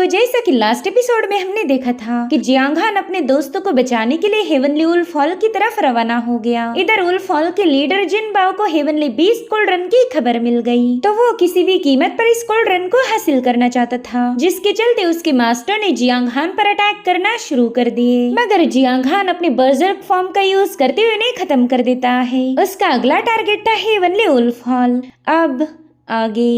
तो जैसा कि लास्ट एपिसोड में हमने देखा था कि जियांग हान अपने दोस्तों को बचाने के लिए हेवनली वुल्फ हॉल की तरफ रवाना हो गया। इधर वुल्फ हॉल के लीडर जिन बाओ को हेवनली बीस्ट गोल्ड रन की खबर मिल गई, तो वो किसी भी कीमत पर इस गोल्ड रन को हासिल करना चाहता था, जिसके चलते उसके मास्टर ने जियांग हान पर अटैक करना शुरू कर दिए। मगर जियांग हान अपने बर्जर्क फॉर्म का यूज करते हुए उन्हें खत्म कर देता है। उसका अगला टारगेट था हेवनली वुल्फ हॉल। अब आगे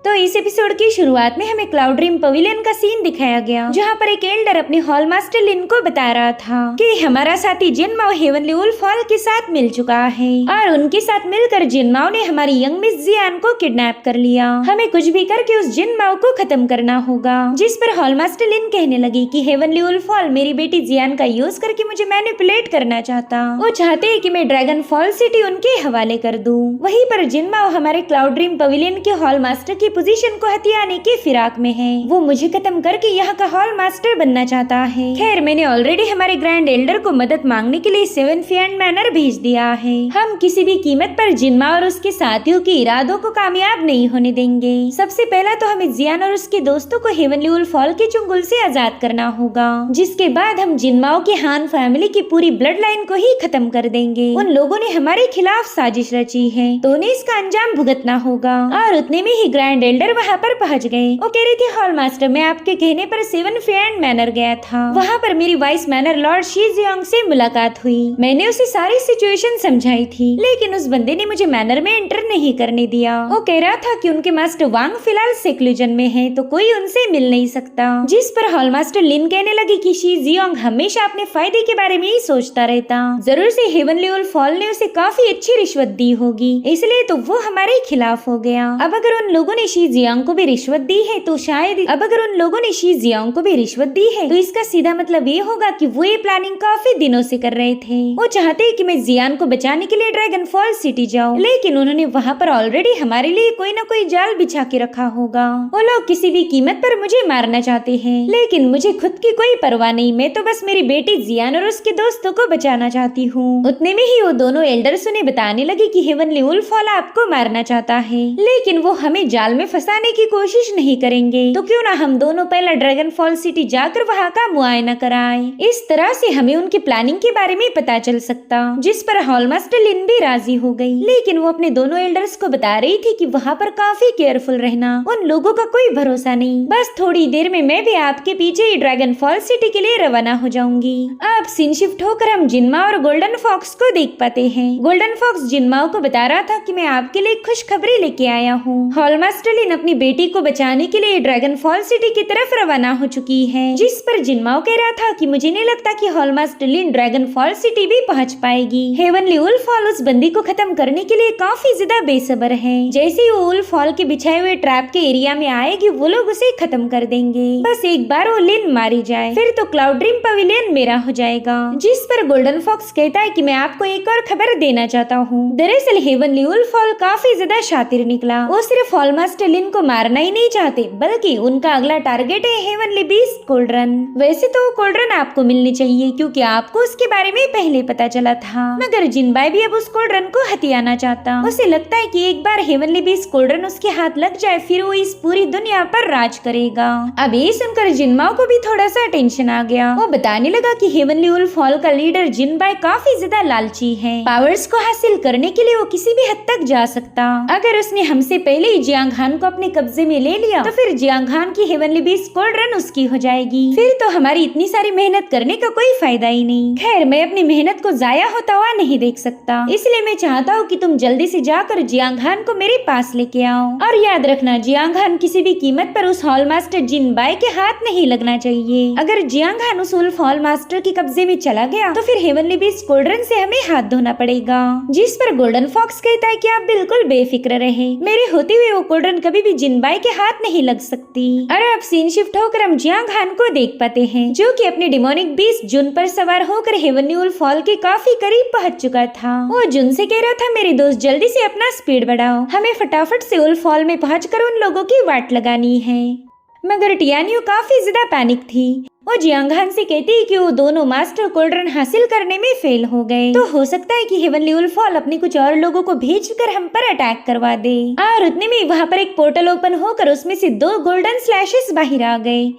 तो इस एपिसोड की शुरुआत में हमें क्लाउड ड्रीम पवेलियन का सीन दिखाया गया, जहाँ पर एक एल्डर अपने हॉल मास्टर लिन को बता रहा था कि हमारा साथी जिनमाओ हेवनली वुल्फ हॉल के साथ मिल चुका है और उनके साथ मिलकर जिनमाओ ने हमारी यंग मिस जियान को किडनैप कर लिया। हमें कुछ भी करके उस जिनमाओ को खत्म करना होगा। जिस पर हॉल मास्टर लिन कहने लगी कि हेवनली वुल्फ हॉल मेरी बेटी जियान का यूज करके मुझे मैनिपुलेट करना चाहता। वो चाहते है कि मैं ड्रैगन फॉल सिटी उनके हवाले कर दूं। वहीं पर जिनमाओ हमारे क्लाउड ड्रीम पवेलियन के हॉल मास्टर की पोजीशन को हथियाने के फिराक में है। वो मुझे खत्म करके यहाँ का हॉल मास्टर बनना चाहता है। खैर मैंने ऑलरेडी हमारे ग्रैंड एल्डर को मदद मांगने के लिए 7 फैंड मैनर भेज दिया है। हम किसी भी कीमत पर जिनमा और उसके साथियों के इरादों को कामयाब नहीं होने देंगे। सबसे पहला तो हमें जियान और उसके दोस्तों को हेवनली वुल्फ हॉल के चुंगल से आजाद करना होगा, जिसके बाद हम जिनमाओ की हान फैमिली की पूरी ब्लड लाइन को ही खत्म कर देंगे। उन लोगों ने हमारे खिलाफ साजिश रची है, तो उन्हें इसका अंजाम भुगतना होगा। और उतने में ही ग्रैंड एल्डर वहाँ पर पहुँच गए। वो कह रही थी हॉल मास्टर मैं आपके कहने पर 7 फैंड मैनर गया था। वहाँ पर मेरी vice manner Lord she Jeong से मुलाकात हुई। मैंने उसे सारी सिचुएशन समझाई थी, लेकिन उस बंदे ने मुझे मैनर में एंटर नहीं करने दिया। वो कह रहा था कि उनके मास्टर वांग फिलहाल सेक्लूजन में है, तो कोई उनसे मिल नहीं सकता। जिस पर हॉल मास्टर लिन कहने लगी कि शी जियोंग हमेशा अपने फायदे के बारे में ही सोचता रहता। जरूर से हेवनली वुल्फ हॉल ने उसे काफी अच्छी रिश्वत दी होगी, इसलिए तो वो हमारे खिलाफ हो गया। अब अगर उन लोगों ने शी जियोंग को भी रिश्वत दी है तो शायद तो इसका सीधा मतलब ये होगा कि वो ये प्लानिंग काफी दिनों से कर रहे थे। वो चाहते हैं कि मैं जियान को बचाने के लिए ड्रैगन फॉल सिटी जाऊं, लेकिन उन्होंने वहाँ पर ऑलरेडी हमारे लिए कोई न कोई जाल बिछा के रखा होगा। वो लोग किसी भी कीमत पर मुझे मारना चाहते हैं, लेकिन मुझे खुद की कोई परवाह नहीं। मैं तो बस मेरी बेटी जियान और उसके दोस्तों को बचाना चाहती हूँ। उतने में ही वो दोनों एल्डर्स उन्हें बताने लगे कि हेवनली वुल्फ हॉल आपको मारना चाहता है, लेकिन वो हमें जाल में फंसाने की कोशिश नहीं करेंगे। तो क्यों ना हम दोनों पहले ड्रैगन फॉल सिटी जाकर वहाँ का मुआयना कराएं। इस तरह से हमें उनकी प्लानिंग के बारे में पता चल सकता। जिस पर हॉल मास्टर लिन भी राजी हो गई, लेकिन वो अपने दोनों एल्डर्स को बता रही थी कि वहाँ पर काफी केयरफुल रहना, उन लोगों का कोई भरोसा नहीं। बस थोड़ी देर में मैं भी आपके पीछे ही ड्रैगन फॉल सिटी के लिए रवाना हो जाऊंगी। अब सीन शिफ्ट होकर हम जिनमा और गोल्डन फॉक्स को देख पाते हैं। गोल्डन फॉक्स जिनमाओ को बता रहा था कि मैं आपके लिए खुशखबरी लेके आया हूँ। हॉल मास्टर लिन अपनी बेटी को बचाने के लिए ड्रैगन फॉल सिटी की तरफ रवाना हो चुकी है। जिस पर जिनमाओ कह रहा था कि मुझे नहीं लगता कि हॉल मास्टर लिन ड्रैगन फॉल सिटी भी पहुंच पाएगी। हेवनली वुल्फ हॉल उस बंदी को खत्म करने के लिए काफी ज्यादा बेसब्र है। जैसे ही वो वुल्फ हॉल के बिछाए हुए ट्रैप के एरिया में आएगी, वो लोग उसे खत्म कर देंगे। बस एक बार वो लिन मारी जाए, फिर तो क्लाउड ड्रीम पवेलियन मेरा हो जाएगा। जिस पर गोल्डन फॉक्स कहता है कि मैं आपको एक और खबर देना चाहता हूँ। दरअसल हेवनली वुल्फ हॉल काफी ज्यादा शातिर निकला। वो सिर्फ हॉल मास्टर लिन को मारना ही नहीं चाहते, बल्कि उनका अगला टारगेट है हेवनली बीस्ट गोल्ड रन। वैसे तो गोल्ड रन आपको मिलनी चाहिए, क्योंकि आपको उसके बारे में पहले पता चला था। मगर जिनबाई भी अब उस गोल्ड रन को हथियाना चाहता। उसे लगता है कि एक बार हेवनली बीस्ट गोल्ड रन उसके हाथ लग जाए, फिर वो इस पूरी दुनिया पर राज करेगा। अब ये सुनकर जिनमाओ को भी थोड़ा सा टेंशन आ गया। वो बताने लगा कि हेवनली वुल्फ हॉल का लीडर जिनबाई काफी ज्यादा लालची है। पावर्स को हासिल करने के लिए वो किसी भी हद तक जा सकता। अगर उसने हमसे पहले ही जियांग हान को अपने कब्जे में ले लिया, तो फिर जियांग हान की हेवनली बीस्ट गोल्ड रन उसकी हो जाएगी। फिर तो हमारी इतनी सारी मेहनत करने का कोई फायदा ही नहीं। खैर मैं अपनी मेहनत को जाया होता हुआ नहीं देख सकता, इसलिए मैं चाहता हूँ कि तुम जल्दी से जाकर जियांग हान को मेरे पास लेके आओ। और याद रखना, जियांग हान किसी भी कीमत पर उस हॉल मास्टर जिनबाई के हाथ नहीं लगना चाहिए। अगर जियांग हान उस वुल्फ हॉल मास्टर के कब्जे में चला गया, तो फिर हेवनली बीस्ट गोल्ड रन से हमें हाथ धोना पड़ेगा। जिस पर गोल्डन फॉक्स कहता है कि आप बिल्कुल बेफिक्र रहे, मेरे होते हुए वो गोल्ड रन कभी भी जिनबाई के हाथ नहीं लग सकती। अरे अब सीन शिफ्ट होकर हम जियांग हान को देख पाते हैं, जो कि अपने डिमोनिक बीस्ट जुन पर सवार होकर हेवनली वुल्फ हॉल के काफी करीब पहुंच चुका था। वो जुन से कह रहा था मेरे दोस्त जल्दी से अपना स्पीड बढ़ाओ, हमें फटाफट से वुल्फ हॉल में पहुंचकर उन लोगों की वाट लगानी है। मगर टियानियो काफी ज्यादा पैनिक थी। वो जियांग हान से कहती है कि वो दोनों मास्टर गोल्ड रन हासिल करने में फेल हो गए, तो हो सकता है कि हेवनली वुल्फ हॉल अपने कुछ और लोगों को भेजकर हम पर अटैक करवा दे। और उतने में वहाँ पर एक पोर्टल ओपन होकर उसमें से 2 गोल्डन स्लैशेस बाहर आ गए।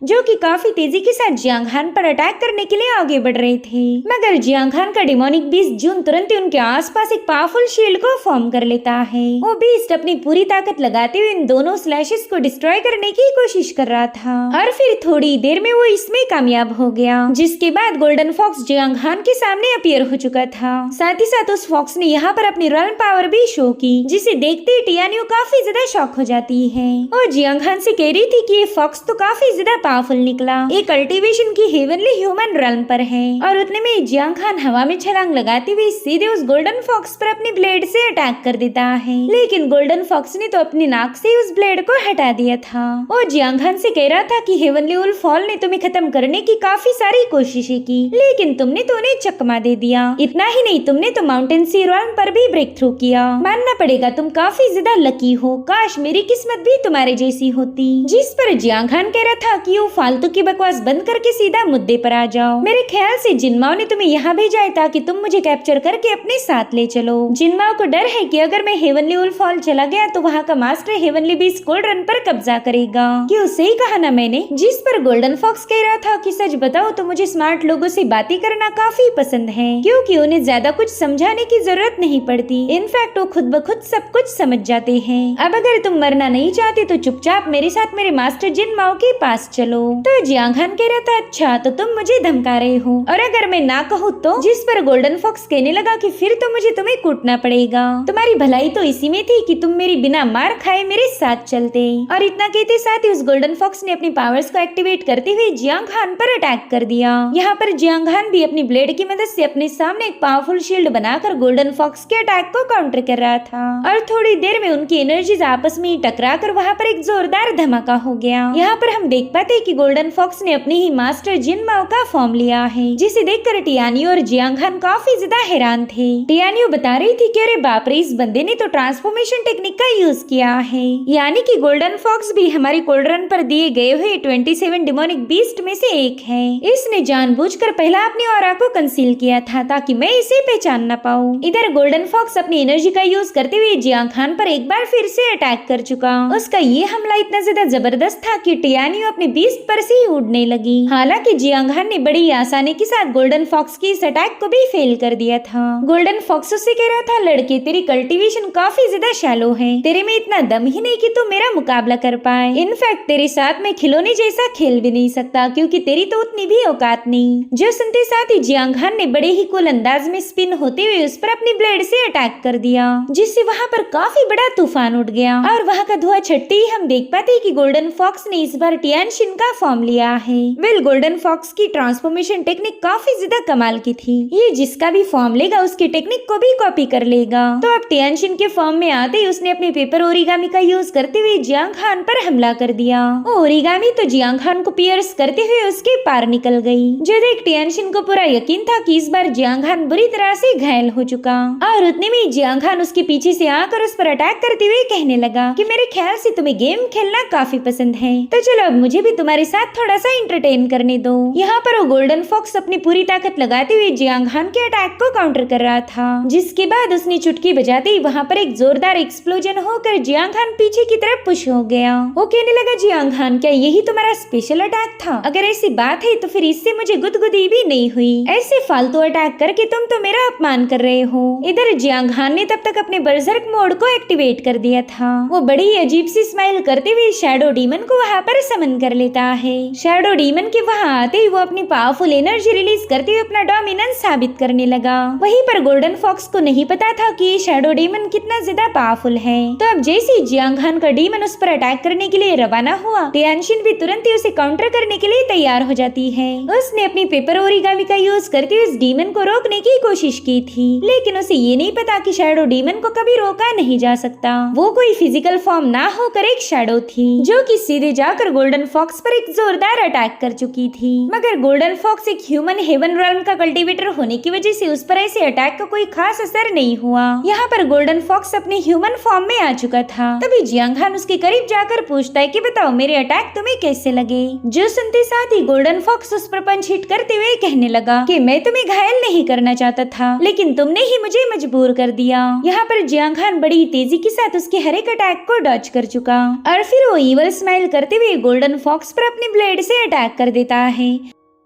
जो कि काफी तेजी के साथ जियांग हान पर अटैक करने के लिए आगे बढ़ रहे थे। मगर जियांग हान का डिमोनिक बीस्ट जून तुरंत ही उनके आसपास एक पावरफुल शील्ड को फॉर्म कर लेता है। वो बीस्ट अपनी पूरी ताकत लगाते हुए इन दोनों स्लैशेस को डिस्ट्रॉय करने की कोशिश कर रहा था और फिर थोड़ी देर में वो इसमें कामयाब हो गया, जिसके बाद गोल्डन फॉक्स जियांग हान के सामने अपीयर हो चुका था। साथ ही साथ उस फॉक्स ने यहाँ पर अपनी रॉयल पावर भी शो की, जिसे देखते ही टियानियो काफी ज्यादा शॉक हो जाती है और जियांग हान से कह रही थी कि ये फॉक्स तो काफी ज्यादा पावरफुल निकला, ये कल्टीवेशन की हेवनली ह्यूमन रॉयल पर है। और उतने में जियांग हान हवा में छलांग लगाते हुए सीधे उस गोल्डन फॉक्स पर अपनी ब्लेड से अटैक कर देता है, लेकिन गोल्डन फॉक्स ने तो अपनी नाक से उस ब्लेड को हटा दिया था और जियांग हान से कह रहा था कि हेवनली वुल्फ हॉल ने तुम्हें खत्म करने की काफी सारी कोशिशें की, लेकिन तुमने तो उन्हें चकमा दे दिया। इतना ही नहीं, तुमने तो माउंटेन सी रॉयल पर भी ब्रेक थ्रू किया। मानना पड़ेगा तुम काफी ज्यादा लकी हो, काश मेरी किस्मत भी तुम्हारे जैसी होती। जिस पर जियांग हान कह रहा था कि वो फालतू की बकवास बंद करके सीधा मुद्दे पर आ जाओ। मेरे ख्याल से जिनमाओ ने तुम्हें यहाँ भेजा है ताकि तुम मुझे कैप्चर करके अपने साथ ले चलो। जिनमाओ को डर है कि अगर मैं हेवनली वुल्फ हॉल चला गया तो वहाँ का master heavenly beast gold run पर कब्जा करेगा। क्यों, सही कहा ना मैंने। जिस पर गोल्डन फॉक्स कह रहा था कि सच बताओ तो मुझे स्मार्ट लोगों से बातें करना काफी पसंद है, क्योंकि उन्हें ज्यादा कुछ समझाने की जरूरत नहीं पड़ती। इनफैक्ट वो खुद ब खुद सब कुछ समझ जाते हैं। अब अगर तुम मरना नहीं चाहते तो चुपचाप मेरे साथ मेरे मास्टर जिनमाओ के पास चलो। तो जियांग हान कह रहा था अच्छा तो तुम मुझे धमका रहे हो, और अगर मैं ना कहूँ तो? जिस पर गोल्डन फॉक्स कहने लगा कि फिर तो मुझे तुम्हें कूटना पड़ेगा, तुम्हारी भलाई तो इसी में थी कि तुम मेरी बिना मार खाए मेरे साथ चलते। और इतना कहते साथ ही उस गोल्डन फॉक्स ने अपनी पावर्स को एक्टिवेट करते हुए जियांग हान पर अटैक कर दिया। यहाँ पर जियांग हान भी अपनी ब्लेड की मदद से अपने सामने एक पावरफुल शील्ड बनाकर गोल्डन फॉक्स के अटैक को काउंटर कर रहा था और थोड़ी देर में उनकी एनर्जीज आपस में टकरा कर वहाँ पर एक जोरदार धमाका हो गया। यहाँ पर हम देख पाते हैं कि गोल्डन फॉक्स ने अपने ही मास्टर जिनमाओ का फॉर्म लिया है, जिसे देखकर टियानियो और जियांग हान काफी ज्यादा हैरान थे। टियानियो बता रही थी कि अरे बाप रे, इस बंदे ने तो ट्रांसफॉर्मेशन टेक्निक का यूज किया है, यानी कि गोल्डन फॉक्स भी हमारी कोल्ड रन पर दिए गए हुए 27 डिमोनिक बीस्ट में से एक है। इसने जानबूझकर पहला अपनी ऑरा को कंसील किया था ताकि मैं इसे पहचान न पाऊं। इधर गोल्डन फॉक्स अपनी एनर्जी का यूज करते हुए जियांग हान पर एक बार फिर से अटैक कर चुका। उसका ये हमला इतना ज्यादा जबरदस्त था कि टियानियो अपने बीस्ट पर से ही उड़ने लगी। हालांकि जियांग हान ने बड़ी आसानी के साथ गोल्डन फॉक्स की इस अटैक को भी फेल कर दिया था। गोल्डन फॉक्स उससे कह रहा था लड़के तेरी कल्टीवेशन काफी ज्यादा शैलो है, तेरे में इतना दम ही नहीं कि तू मेरा मुकाबला कर पाए। इनफैक्ट तेरे साथ मैं खिलौने जैसा खेल भी नहीं सकता, क्योंकि तेरी तो उतनी भी औकात नहीं। जो सुनते साथ ही जियांग हान ने बड़े ही कूल अंदाज में स्पिन होते हुए उस पर अपनी ब्लेड से अटैक कर दिया, जिससे वहाँ पर काफी बड़ा तूफान उठ गया और वहाँ का धुआं छटते ही हम देख पाते कि गोल्डन फॉक्स ने इस बार टियानशिन का फॉर्म लिया है। वेल, गोल्डन फॉक्स की ट्रांसफॉर्मेशन टेक्निक काफी ज्यादा कमाल की थी। ये जिसका भी फॉर्म लेगा उसकी टेक्निक को भी कॉपी कर लेगा। तो अब टियानशिन के फॉर्म में आते ही उसने अपने पेपर ओरिगामी का यूज करते हुए जियांग हान पर हमला कर दिया। ओरिगामी तो जियांग हान को पियर्स करते हुए उसके पार निकल गई, जो देख टियानशिन को पूरा यकीन था कि इस बार जियांग हान बुरी तरह से घायल हो चुका। और उतने में जियांग हान उसके पीछे से आकर उस पर अटैक करते हुए कहने लगा कि मेरे ख्याल से तुम्हें गेम खेलना काफी पसंद है, तो चलो अब मुझे भी तुम्हारे साथ थोड़ा सा इंटरटेन करने दो। यहाँ पर वो गोल्डन फॉक्स अपनी पूरी ताकत लगाते हुए जियांग हान के अटैक को काउंटर कर रहा था, जिसके बाद उसने चुटकी बजाते ही वहाँ पर एक जोरदार एक्सप्लोजन होकर जियांग हान पीछे की तरफ पुश हो गया। वो कहने लगा जियांग हान क्या यही तुम्हारा स्पेशल अटैक था? अगर ऐसी बात है तो फिर इससे मुझे गुदगुदी भी नहीं हुई, ऐसे फालतू अटैक करके तुम तो मेरा अपमान कर रहे हो। इधर जियांग हान ने तब तक अपने बर्जर्क मोड को एक्टिवेट कर दिया था। वो बड़ी अजीब सी स्माइल करते हुए शैडो डीमन को वहाँ पर समन कर लेता है। शैडो डीमन के वहाँ आते ही वो अपनी पावरफुल एनर्जी रिलीज करते हुए अपना डोमिनेंस साबित करने लगा। वहीं पर गोल्डन फॉक्स को नहीं पता था कि शैडो डीमन कितना ज्यादा पावरफुल है। तो अब जैसे ही जियांग हान का डीमन उस पर अटैक करने के लिए रवाना हुआ, टियानशिन भी तुरंत ही उसे काउंटर करने के लिए तैयार हो जाती है। उसने अपनी पेपर ओरिगामी का यूज करते हुए इस डीमन को रोकने की कोशिश की थी, लेकिन उसे ये नहीं पता कि शैडो डीमन को कभी रोका नहीं जा सकता। वो कोई फिजिकल फॉर्म ना होकर एक शैडो थी, जो कि सीधे जाकर गोल्डन फॉक्स पर एक जोरदार अटैक कर चुकी थी। मगर गोल्डन फॉक्स एक ह्यूमन हेवन रॉयल का कल्टीवेटर होने की वजह से उस पर ऐसे अटैक का कोई खास असर नहीं हुआ। यहाँ पर गोल्डन फॉक्स अपने ह्यूमन फॉर्म में आ चुका था। तभी जियांग हान उसके करीब जाकर पूछता है कि बताओ मेरे अटैक तुम्हें कैसे लगे? जो सुनते साथ ही गोल्डन फॉक्स उस पर पंच हिट करते हुए कहने लगा कि मैं तुम्हें घायल नहीं करना चाहता था, लेकिन तुमने ही मुझे मजबूर कर दिया। यहाँ पर जियांग हान बड़ी तेजी के साथ उसके हर एक अटैक को डॉज कर चुका और फिर वो इवल स्माइल करते हुए गोल्डन फॉक्स फॉक्स पर अपनी ब्लेड से अटैक कर देता है।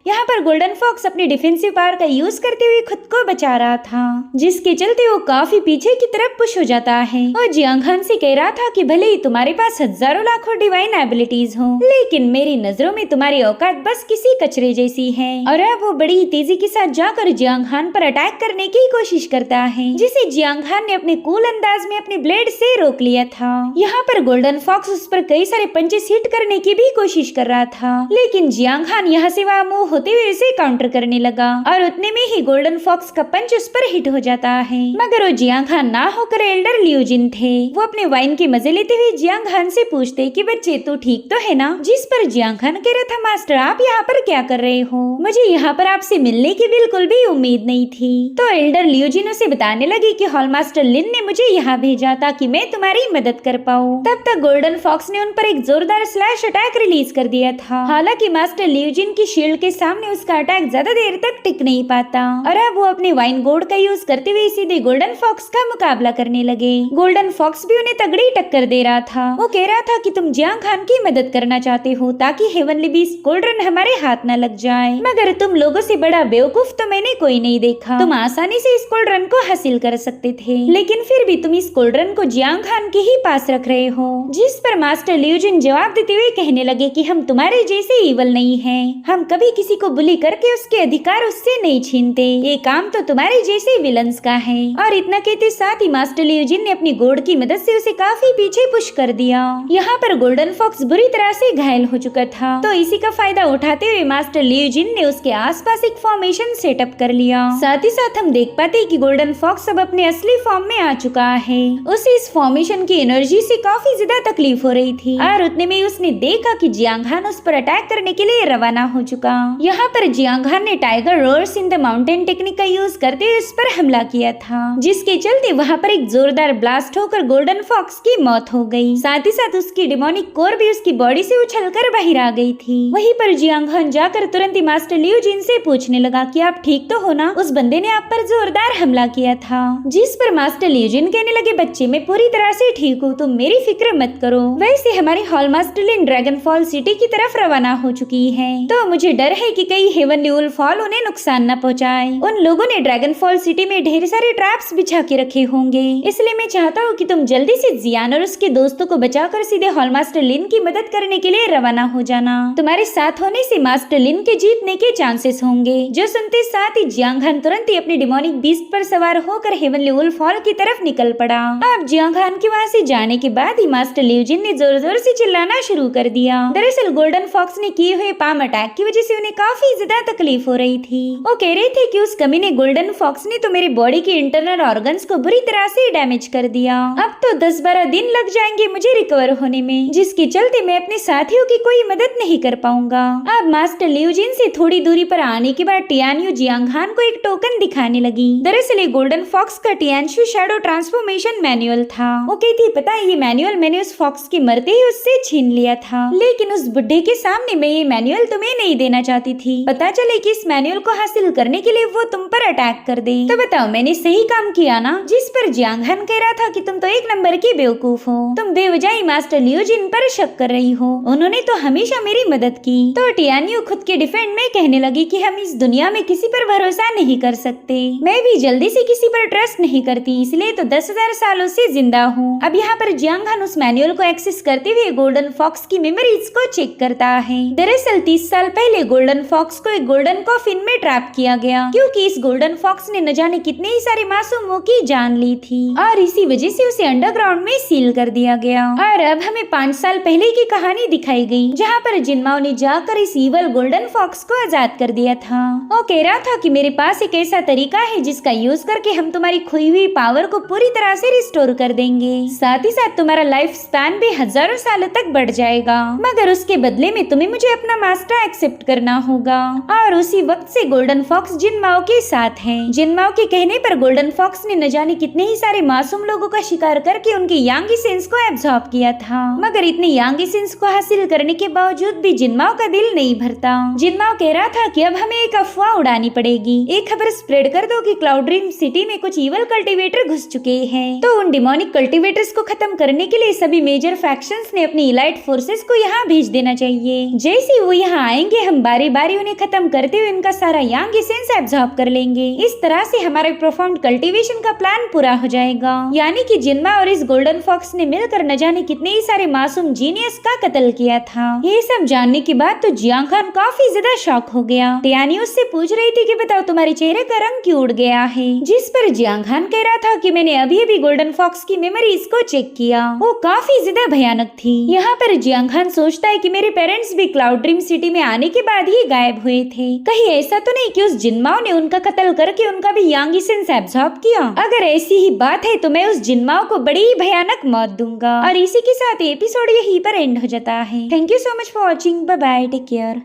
यहाँ पर गोल्डन फॉक्स अपनी डिफेंसिव पावर का यूज करते हुए खुद को बचा रहा था, जिसके चलते वो काफी पीछे की तरफ पुश हो जाता है और जियांग खान से कह रहा था कि भले ही तुम्हारे पास हजारों लाखों डिवाइन एबिलिटीज हो, लेकिन मेरी नजरों में तुम्हारी औकात बस किसी कचरे जैसी है। और अब वो बड़ी तेजी के साथ जाकर जियांग खान पर अटैक करने की कोशिश करता है, जिसे जियांग खान ने अपने कूल अंदाज में अपने ब्लेड से रोक लिया था। यहाँ पर गोल्डन फॉक्स उस पर कई सारे पंचेस हिट करने की भी कोशिश कर रहा था, लेकिन जियांग खान यहाँ से वहाँ मूव होते हुए उसे काउंटर करने लगा और उतने में ही गोल्डन फॉक्स का पंच उस पर हिट हो जाता है। मगर वो जियांग खान ना होकर एल्डर लियू जिन थे। वो अपने वाइन के मजे लेते हुए जियांग खान से पूछते कि बच्चे तू ठीक तो है ना, जिस पर जियांग खान कह रहा था मास्टर आप यहाँ पर क्या कर रहे हो, मुझे यहाँ पर आपसे मिलने की बिल्कुल भी उम्मीद नहीं थी। तो एल्डर लियू जिन उसे बताने लगी कि हॉल मास्टर लिन ने मुझे यहाँ भेजा ताकि मैं तुम्हारी मदद कर पाऊँ। तब तक गोल्डन फॉक्स ने उन पर एक जोरदार स्लैश अटैक रिलीज कर दिया था। हालांकि मास्टर लियू जिन की शील्ड के सामने उसका अटैक ज्यादा देर तक टिक नहीं पाता और अब वो अपने वाइन गोल्ड का यूज करते हुए सीधे गोल्डन फॉक्स का मुकाबला करने लगे। गोल्डन फॉक्स भी उन्हें तगड़ी टक्कर दे रहा था। वो कह रहा था कि तुम जियांग खान की मदद करना चाहते हो ताकि हेवनली बीस्ट कोल्ड्रन हमारे हाथ न लग जाए, मगर तुम लोगों से बड़ा बेवकूफ तो मैंने कोई नहीं देखा। तुम आसानी से इस कोल्ड्रन को हासिल कर सकते थे, लेकिन फिर भी तुम इस कोल्ड्रन को जियांग खान के ही पास रख रहे हो। जिस पर मास्टर लियू जिन जवाब देते हुए कहने लगे कि हम तुम्हारे जैसे ईवल नहीं हैं, हम कभी किसी को बुली करके उसके अधिकार उससे नहीं छीनते, ये काम तो तुम्हारे जैसे विलन्स का है। और इतना कहते साथ ही मास्टर लियू जिन ने अपनी गोड की मदद से उसे काफी पीछे पुश कर दिया। यहाँ पर गोल्डन फॉक्स बुरी तरह से घायल हो चुका था, तो इसी का फायदा उठाते हुए मास्टर लियू जिन ने उसके आसपास एक फॉर्मेशन सेटअप कर लिया। साथ ही साथ हम देख पाते हैं कि गोल्डन फॉक्स अब अपने असली फॉर्म में आ चुका है। उसे इस फॉर्मेशन की एनर्जी से काफी ज्यादा तकलीफ हो रही थी और उतने में उसने देखा कि जियांग खान उस पर अटैक करने के लिए रवाना हो चुका। यहाँ पर जियांग खान ने tiger roars in the mountain technique का यूज करते हुए उस पर हमला किया था, जिसके चलते वहाँ पर एक जोरदार ब्लास्ट होकर गोल्डन फॉक्स की मौत हो गई। साथ ही साथ उसकी डिमोनिक कोर भी उसकी बॉडी से उछलकर बाहर आ गई थी। वहीं पर जियांग खान जाकर तुरंत ही मास्टर लियू जिन से पूछने लगा कि आप ठीक तो हो ना, उस बंदे ने आप पर जोरदार हमला किया था। जिस पर मास्टर लियू जिन कहने लगे बच्चे मैं पूरी तरह से ठीक हूँ, तुम मेरी फिक्र मत करो। वैसे हमारी हॉल मास्टर लिन ड्रैगन फॉल सिटी की तरफ रवाना हो चुकी है, तो मुझे डर है कि कहीं हेवनली वुल्फ हॉल उन्हें नुकसान न पहुंचाए। उन लोगों ने ड्रैगन फॉल सिटी में ढेर सारे ट्रैप्स बिछा के रखे होंगे, इसलिए मैं चाहता हूँ कि तुम जल्दी से जियान और उसके दोस्तों को बचाकर सीधे हॉल मास्टर लिन की मदद करने के लिए रवाना हो जाना। तुम्हारे साथ होने से मास्टर लिन के जीतने के चांसेस होंगे। जो सुनते साथ ही जियांग खान तुरंत ही अपने डिमोनिक बीस्ट पर सवार होकर हेवनली वुल्फ हॉल की तरफ निकल पड़ा। अब जियांग खान के वहाँ से जाने के बाद ही मास्टर लियू जिन ने जोर जोर से चिल्लाना शुरू कर दिया। दरअसल गोल्डन फॉक्स ने किए हुए पाम अटैक की वजह से उन्हें काफी ज्यादा तकलीफ हो रही थी। वो कह रहे थे कि उस कमीने गोल्डन फॉक्स ने तो मेरी बॉडी के इंटरनल ऑर्गन्स को बुरी तरह से डैमेज कर दिया। अब तो 10-12 दिन लग जाएंगे मुझे रिकवर होने में, जिसके चलते मैं अपने साथियों की कोई मदद नहीं कर पाऊंगा। अब मास्टर लियू जिन से थोड़ी दूरी पर आने के बाद टियानयू जियांग खान को एक टोकन दिखाने लगी। दरअसल ये गोल्डन फॉक्स का टियानशु शैडो ट्रांसफॉर्मेशन मैनुअल था। वो कहती पता है ये मैनुअल मैंने उस फॉक्स के मरते ही उससे छीन लिया था, लेकिन उस बुढ़े के सामने मैं ये मैनुअल तुम्हें नहीं देना चाहती थी। पता चले कि इस मैनुअल को हासिल करने के लिए वो तुम पर अटैक कर दे, तो बताओ मैंने सही काम किया ना। जिस पर जियांग खान कह रहा था कि तुम तो एक नंबर की बेवकूफ हो, तुम बेवजह मास्टर लियू जिन पर शक कर रही हो, उन्होंने तो हमेशा मेरी मदद की। तो टियानयू खुद के डिफेंड में कहने लगी कि हम इस दुनिया में किसी पर भरोसा नहीं कर सकते, मैं भी जल्दी से किसी पर ट्रस्ट नहीं करती, इसलिए तो 10,000 सालों से जिंदा हूँ। अब यहाँ पर जियांग खान उस मैनुअल को एक्सेस करते हुए गोल्डन फॉक्स की मेमोरीज को चेक करता है। दरअसल 30 साल पहले गोल्डन फॉक्स को एक गोल्डन कॉफिन में ट्रैप किया गया, क्योंकि इस गोल्डन फॉक्स ने न जाने कितने ही सारे मासूमों की जान ली थी और इसी वजह से उसे अंडरग्राउंड में सील कर दिया गया। और अब हमें 5 साल पहले की कहानी दिखाई गई, जहाँ पर जिनमाओ ने जाकर इस ईवल गोल्डन फॉक्स को आजाद कर दिया था। वो कह रहा था कि मेरे पास एक ऐसा तरीका है जिसका यूज करके हम तुम्हारी खोई हुई पावर को पूरी तरह से रिस्टोर कर देंगे, साथ ही साथ तुम्हारा लाइफ स्पैन भी हजारों सालों तक बढ़ जाएगा, मगर उसके बदले में तुम्हें मुझे अपना मास्टर एक्सेप्ट करना होगा। और उसी वक्त से गोल्डन फॉक्स जिनमाओ के साथ है। जिनमाओ के कहने पर गोल्डन फॉक्स ने न जाने कितने ही सारे मासूम लोगों का शिकार करके उनके यांग एसेंस को एब्जॉर्ब किया था, मगर इतने यांग एसेंस को हासिल करने के बावजूद भी जिनमाओ का दिल नहीं भरता। जिनमाओ कह रहा था कि अब हमें एक अफवाह उड़ानी पड़ेगी, एक खबर स्प्रेड कर दो कि क्लाउड ड्रीम सिटी में कुछ इवल कल्टीवेटर घुस चुके हैं। तो उन डिमोनिक कल्टीवेटर्स को खत्म करने के लिए सभी मेजर फैक्शंस ने अपनी इलाइट फोर्सेस को यहाँ भेज देना चाहिए। जैसे वो यहाँ आएंगे हम बारी बारी उन्हें खत्म करते हुए इनका सारा यांग एसेंस एब्जॉर्ब कर लेंगे। इस तरह से हमारे प्रोफाउंड कल्टीवेशन का प्लान पूरा हो जाएगा। यानी कि जिनमा और इस गोल्डन फॉक्स ने मिलकर न जाने कितने ही सारे मासूम जीनियस का कत्ल किया था। ये सब जानने के बाद तो जियांग खान काफी ज्यादा शॉक हो गया। टियानी उससे पूछ रही थी कि बताओ तुम्हारे चेहरे का रंग क्यों उड़ गया है, जिस पर जियांग खान कह रहा था कि मैंने अभी गोल्डन फॉक्स की मेमोरीज को चेक किया, वो काफी ज्यादा भयानक थी। यहाँ पर जियांग खान सोचता है कि मेरे पेरेंट्स भी क्लाउड ड्रीम सिटी में आने के बाद ही गायब हुए थे। कहीं ऐसा तो नहीं कि उस जिनमाओ ने उनका कत्ल करके उनका भी यांग एसेंस एब्जॉर्ब किया। अगर ऐसी ही बात है तो मैं उस जिनमाओ को बड़ी ही भयानक मौत दूंगा। और इसी के साथ एपिसोड यहीं पर एंड हो जाता है। Thank you so much for watching. Bye bye, take care.